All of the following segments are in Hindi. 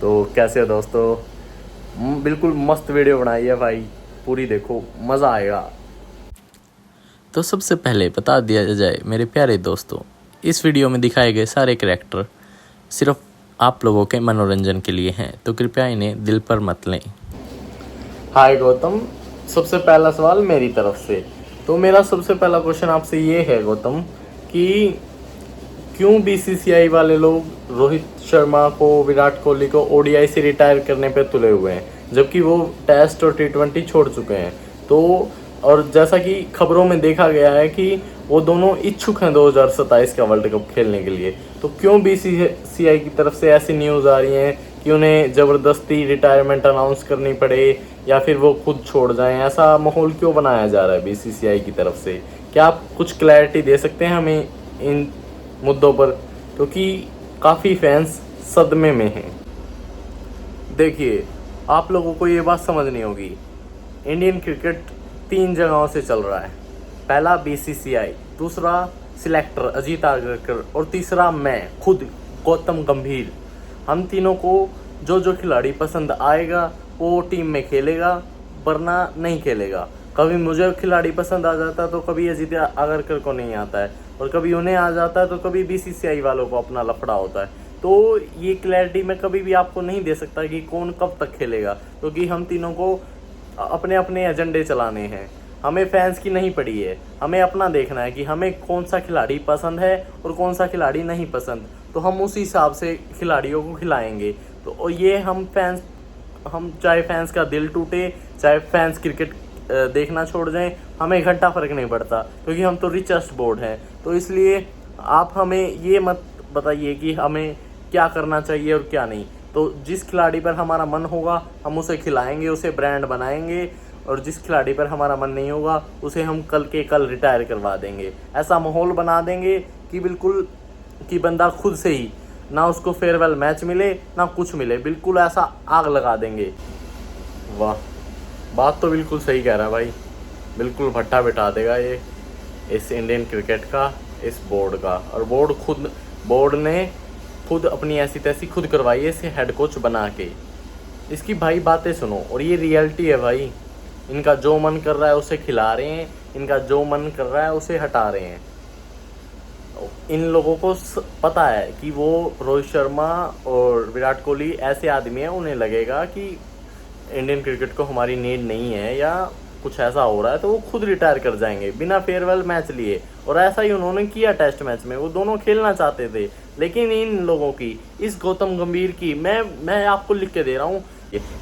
तो कैसे हो दोस्तों? बिल्कुल मस्त वीडियो बनाई है भाई, पूरी देखो, मज़ा आएगा। तो सबसे पहले बता दिया जाए मेरे प्यारे दोस्तों, इस वीडियो में दिखाए गए सारे करैक्टर सिर्फ आप लोगों के मनोरंजन के लिए हैं, तो कृपया इन्हें दिल पर मत लें। हाय गौतम, सबसे पहला सवाल मेरी तरफ से। तो मेरा सबसे पहला क्वेश्चन आपसे ये है गौतम कि क्यों बीसीसीआई वाले लोग रोहित शर्मा को, विराट कोहली को ओडीआई से रिटायर करने पे तुले हुए हैं, जबकि वो टेस्ट और टी20 छोड़ चुके हैं। तो और जैसा कि खबरों में देखा गया है कि वो दोनों इच्छुक हैं 2027 का वर्ल्ड कप खेलने के लिए। तो क्यों बीसीसीआई की तरफ से ऐसी न्यूज़ आ रही हैं कि उन्हें ज़बरदस्ती रिटायरमेंट अनाउंस करनी पड़े या फिर वो खुद छोड़ जाएं? ऐसा माहौल क्यों बनाया जा रहा है बीसीसीआई की तरफ से? क्या आप कुछ क्लैरिटी दे सकते हैं हमें इन मुद्दों पर, क्योंकि काफ़ी फैंस सदमे में हैं। देखिए, आप लोगों को ये बात समझनी होगी, इंडियन क्रिकेट 3 जगहों से चल रहा है। पहला बीसीसीआई, दूसरा सिलेक्टर अजीत आगरकर और तीसरा मैं खुद गौतम गंभीर। हम तीनों को जो जो खिलाड़ी पसंद आएगा वो टीम में खेलेगा, वरना नहीं खेलेगा। कभी मुझे खिलाड़ी पसंद आ जाता है तो कभी अजीत आगरकर को नहीं आता है, और कभी उन्हें आ जाता है तो कभी बीसीसीआई वालों को अपना लफड़ा होता है। तो ये क्लैरिटी मैं कभी भी आपको नहीं दे सकता कि कौन कब तक खेलेगा, क्योंकि हम तीनों को अपने अपने एजेंडे चलाने हैं। हमें फैंस की नहीं पड़ी है, हमें अपना देखना है कि हमें कौन सा खिलाड़ी पसंद है और कौन सा खिलाड़ी नहीं पसंद। तो हम उस हिसाब से खिलाड़ियों को खिलाएंगे। तो ये हम चाहे फैंस का दिल टूटे, चाहे फैंस क्रिकेट देखना छोड़ जाएं, हमें एक घंटा फ़र्क नहीं पड़ता, क्योंकि हम तो रिचेस्ट बोर्ड हैं। तो इसलिए आप हमें ये मत बताइए कि हमें क्या करना चाहिए और क्या नहीं। तो जिस खिलाड़ी पर हमारा मन होगा हम उसे खिलाएंगे, उसे ब्रांड बनाएंगे, और जिस खिलाड़ी पर हमारा मन नहीं होगा उसे हम कल के कल रिटायर करवा देंगे। ऐसा माहौल बना देंगे कि बिल्कुल कि बंदा खुद से ही ना उसको फेयरवेल मैच मिले ना कुछ मिले, बिल्कुल ऐसा आग लगा देंगे। वाह, बात तो बिल्कुल सही कह रहा है भाई, बिल्कुल भट्टा बिठा देगा ये इस इंडियन क्रिकेट का, इस बोर्ड का। और बोर्ड ने खुद अपनी ऐसी तैसी खुद करवाई है इसे हेड कोच बना के। इसकी भाई बातें सुनो, और ये रियलिटी है भाई। इनका जो मन कर रहा है उसे खिला रहे हैं, इनका जो मन कर रहा है उसे हटा रहे हैं। इन लोगों को पता है कि वो रोहित शर्मा और विराट कोहली ऐसे आदमी हैं, उन्हें लगेगा कि इंडियन क्रिकेट को हमारी नीड नहीं है या कुछ ऐसा हो रहा है, तो वो खुद रिटायर कर जाएंगे बिना फेयरवेल मैच लिए। और ऐसा ही उन्होंने किया टेस्ट मैच में, वो दोनों खेलना चाहते थे, लेकिन इन लोगों की, इस गौतम गंभीर की, मैं आपको लिख के दे रहा हूँ,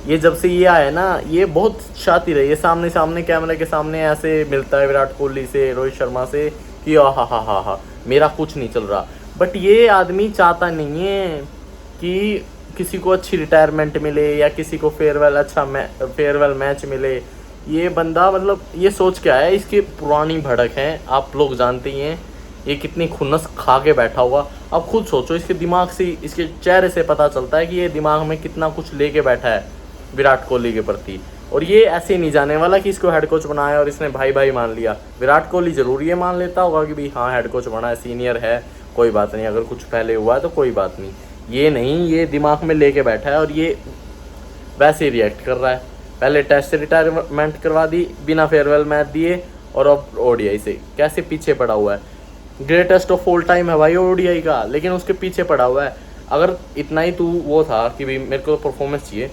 ये जब से ये आया ना, ये बहुत शातिर है। ये सामने सामने कैमरे के सामने ऐसे मिलता है विराट कोहली से, रोहित शर्मा से कि हा मेरा कुछ नहीं चल रहा। बट ये आदमी चाहता नहीं है कि किसी को अच्छी रिटायरमेंट मिले या किसी को फेयरवेल मैच मिले। ये बंदा मतलब ये सोच के आया, इसकी पुरानी भड़क है, आप लोग जानते ही हैं ये कितनी खुन्नस खा के बैठा हुआ। अब खुद सोचो, इसके दिमाग से, इसके चेहरे से पता चलता है कि ये दिमाग में कितना कुछ लेके बैठा है विराट कोहली के प्रति। और ये ऐसे नहीं जाने वाला कि इसको हेड कोच बनाया और इसने भाई भाई मान लिया। विराट कोहली ज़रूर ये मान लेता होगा कि भाई हाँ हेड कोच बना है, सीनियर है, कोई बात नहीं, अगर कुछ पहले हुआ है तो कोई बात नहीं। ये नहीं, ये दिमाग में लेके बैठा है और ये वैसे ही रिएक्ट कर रहा है। पहले टेस्ट से रिटायरमेंट करवा दी बिना फेयरवेल मैच दिए, और अब ओडीआई से कैसे पीछे पड़ा हुआ है। ग्रेटेस्ट ऑफ ऑल टाइम है भाई ओडीआई का, लेकिन उसके पीछे पड़ा हुआ है। अगर इतना ही तू वो था कि भाई मेरे को तो परफॉर्मेंस चाहिए,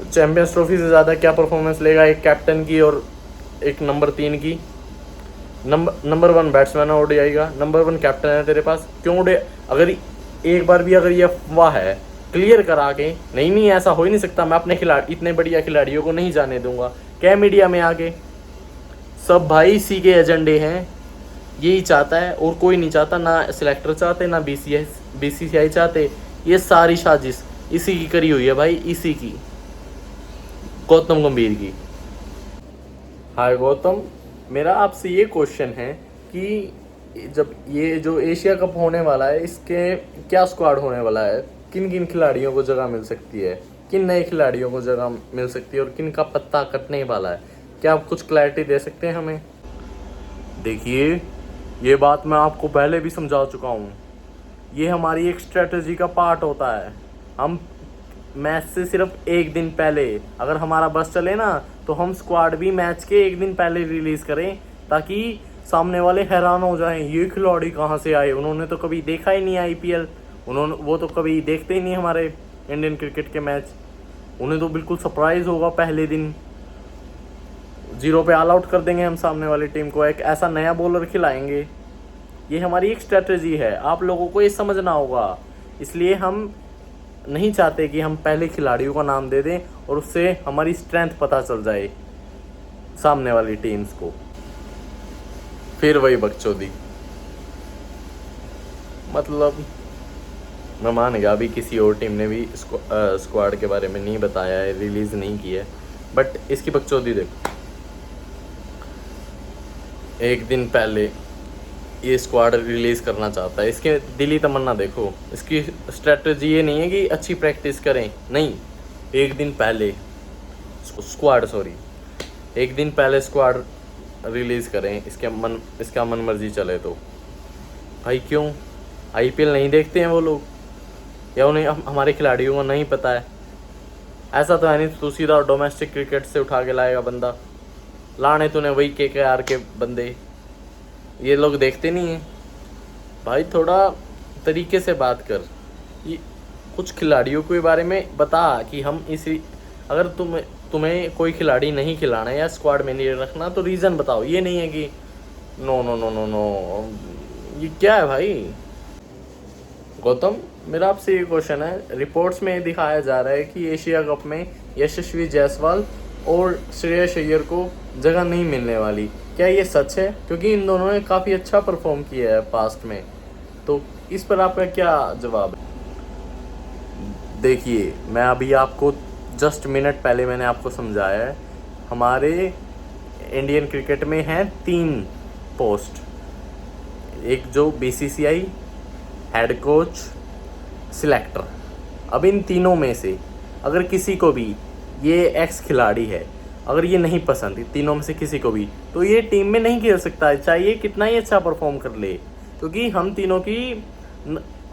चैम्पियंस ट्रॉफी से ज़्यादा क्या परफॉर्मेंस लेगा एक कैप्टन की और एक नंबर 3 की? नंबर 1 बैट्समैन है ओडीआई का, नंबर 1 कैप्टन है तेरे पास, क्यों अगर एक बार भी अगर ये अफवाह है क्लियर करा के, नहीं ऐसा हो ही नहीं सकता, मैं अपने खिलाड़ी, इतने बढ़िया खिलाड़ियों को नहीं जाने दूंगा, क्या मीडिया में आके सब भाई इसी के एजेंडे हैं, यही चाहता है और कोई नहीं चाहता, ना सिलेक्टर चाहते ना बीसीसीआई चाहते। ये सारी साजिश इसी की करी हुई है भाई, इसी की, गौतम गंभीर की। हाय गौतम, मेरा आपसे ये क्वेश्चन है कि जब ये जो एशिया कप होने वाला है, इसके क्या स्क्वाड होने वाला है, किन किन खिलाड़ियों को जगह मिल सकती है, किन नए खिलाड़ियों को जगह मिल सकती है और किन का पत्ता कटने वाला है? क्या आप कुछ क्लैरिटी दे सकते हैं हमें? देखिए, ये बात मैं आपको पहले भी समझा चुका हूँ, ये हमारी एक स्ट्रेटजी का पार्ट होता है। हम मैच से सिर्फ एक दिन पहले अगर हमारा बस चले ना, तो हम स्क्वाड भी मैच के एक दिन पहले रिलीज करें, ताकि सामने वाले हैरान हो जाएं, ये खिलाड़ी कहाँ से आए, उन्होंने तो कभी देखा ही नहीं आईपीएल, वो तो कभी देखते ही नहीं हमारे इंडियन क्रिकेट के मैच, उन्हें तो बिल्कुल सरप्राइज होगा। पहले दिन 0 पे ऑल आउट कर देंगे हम सामने वाली टीम को, एक ऐसा नया बॉलर खिलाएंगे। ये हमारी एक स्ट्रेटजी है, आप लोगों को ये समझना होगा। इसलिए हम नहीं चाहते कि हम पहले खिलाड़ियों का नाम दे दें और उससे हमारी स्ट्रेंथ पता चल जाए सामने वाली टीम्स को। फिर वही बकचोदी, मतलब मैं मान गया अभी किसी और टीम ने भी स्क्वाड के बारे में नहीं बताया है, रिलीज नहीं किया है, बट इसकी बकचोदी देखो। एक दिन पहले ये स्क्वाड रिलीज करना चाहता है, इसके दिली तमन्ना देखो। इसकी स्ट्रेटजी ये नहीं है कि अच्छी प्रैक्टिस करें, नहीं, एक दिन पहले एक दिन पहले स्क्वाड रिलीज करें, इसका मन मर्जी चले तो। भाई क्यों? आईपीएल नहीं देखते हैं वो लोग, या उन्हें हमारे खिलाड़ियों को नहीं पता है? ऐसा तो है नहीं तू सीधा डोमेस्टिक क्रिकेट से उठा के लाएगा बंदा, लाने तूने वही केकेआर के बंदे, ये लोग देखते नहीं हैं। भाई थोड़ा तरीके से बात कर, ये कुछ खिलाड़ियों के बारे में बता कि हम अगर तुम्हें कोई खिलाड़ी नहीं खिलाना है या स्क्वाड में नहीं रखना तो रीज़न बताओ। ये नहीं है कि no no no no no, ये क्या है भाई? गौतम, मेरा आपसे ये क्वेश्चन है, रिपोर्ट्स में दिखाया जा रहा है कि एशिया कप में यशस्वी जायसवाल और श्रेयस अय्यर को जगह नहीं मिलने वाली, क्या ये सच है? क्योंकि इन दोनों ने काफ़ी अच्छा परफॉर्म किया है पास्ट में, तो इस पर आपका क्या जवाब है? देखिए, मैं अभी आपको जस्ट मिनट पहले मैंने आपको समझाया है, हमारे इंडियन क्रिकेट में हैं 3 पोस्ट, एक जो बीसीसीआई, हेड कोच, सिलेक्टर। अब इन तीनों में से अगर किसी को भी ये एक्स खिलाड़ी है, अगर ये नहीं पसंद तीनों में से किसी को भी, तो ये टीम में नहीं खेल सकता है, चाहे ये कितना ही अच्छा परफॉर्म कर ले, क्योंकि हम तीनों की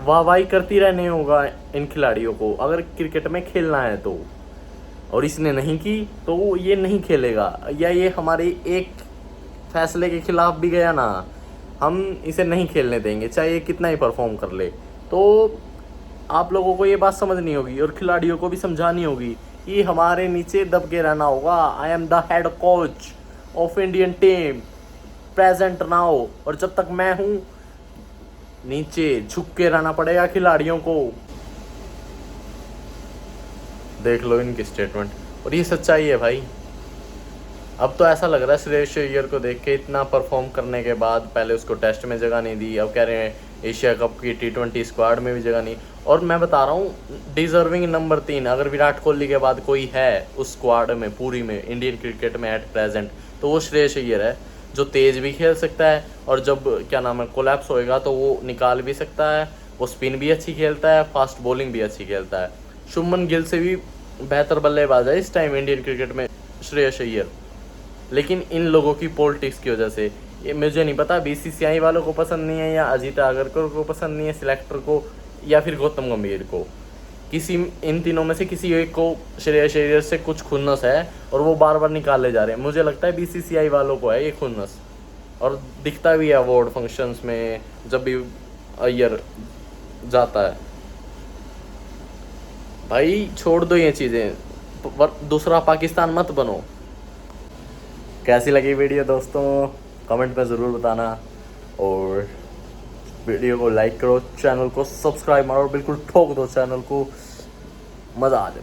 वाहवाही करती रहने होगा इन खिलाड़ियों को अगर क्रिकेट में खेलना है तो। और इसने नहीं की तो ये नहीं खेलेगा, या ये हमारे एक फैसले के खिलाफ भी गया ना, हम इसे नहीं खेलने देंगे चाहे ये कितना ही परफॉर्म कर ले। तो आप लोगों को ये बात समझनी होगी और खिलाड़ियों को भी समझानी होगी कि हमारे नीचे दब के रहना होगा। I am the head coach of Indian team present now, और जब तक मैं हूँ नीचे झुक के रहना पड़ेगा खिलाड़ियों को। देख लो इनकी स्टेटमेंट, और ये सच्चाई है भाई। अब तो ऐसा लग रहा है श्रेयस अय्यर को देख के, इतना परफॉर्म करने के बाद पहले उसको टेस्ट में जगह नहीं दी, अब कह रहे हैं एशिया कप की T20 स्क्वाड में भी जगह नहीं। और मैं बता रहा हूँ, डिजर्विंग नंबर 3 अगर विराट कोहली के बाद कोई है उस स्क्वाड में पूरी में इंडियन क्रिकेट में एट प्रेजेंट, तो वो श्रेयस अय्यर है, जो तेज़ भी खेल सकता है, और जब क्या नाम है कोलैप्स होएगा तो वो निकाल भी सकता है, वो स्पिन भी अच्छी खेलता है, फास्ट बॉलिंग भी अच्छी खेलता है। शुभमन गिल से भी बेहतर बल्लेबाज है इस टाइम इंडियन क्रिकेट में श्रेयस अय्यर। लेकिन इन लोगों की पॉलिटिक्स की वजह से, ये मुझे नहीं पता बीसीसीआई वालों को पसंद नहीं है, या अजीत आगरकर को पसंद नहीं है, सिलेक्टर को, या फिर गौतम गंभीर को, इन तीनों में से किसी एक को श्रेयस अय्यर से कुछ खुन्नस है और वो बार बार निकाले जा रहे हैं। मुझे लगता है बीसीसीआई वालों को है ये खुन्नस, और दिखता भी है अवार्ड फंक्शंस में जब भी अय्यर जाता है। भाई छोड़ दो ये चीज़ें, दूसरा पाकिस्तान मत बनो। कैसी लगी वीडियो दोस्तों, कमेंट में ज़रूर बताना, और वीडियो को लाइक करो, चैनल को सब्सक्राइब मारो, बिल्कुल ठोक दो चैनल को, मज़ा आ जाए।